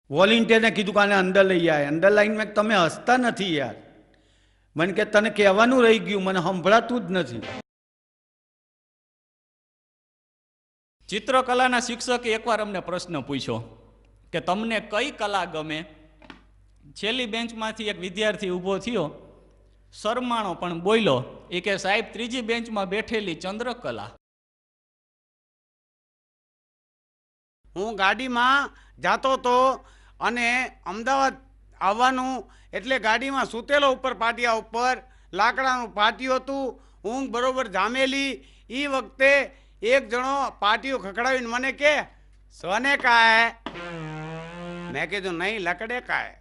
વોલેન્ટિયરને કીધું કે આને અંદર લઈ આવે. અંદર લાઈને મેં તમે હસતા નથી યાર. મને કે તને કહેવાનું રહી ગયું, મને સંભળાતું જ નથી. ચિત્રકલાના શિક્ષકે એકવાર અમને પ્રશ્ન પૂછ્યો કે તમને કઈ કલા ગમે? છેલ્લી બેન્ચમાંથી એક વિદ્યાર્થી ઊભો થયો, શરમાણો પણ બોલ્યો. એ કે સાહેબ, ત્રીજી બેન્ચમાં બેઠેલી ચંદ્રકલા. હું ગાડીમાં જાતો તો અને અમદાવાદ આવવાનું એટલે ગાડીમાં સૂતેલો ઉપર પાટિયા ઉપર, લાકડાનું પાટિયું હતું, ઊંઘ બરોબર જામેલી. એ વખતે એક જણો પાટિયું ખખડાવીને મને કે સોને કા હે? મેં કીધું નહીં, લકડે કા હે.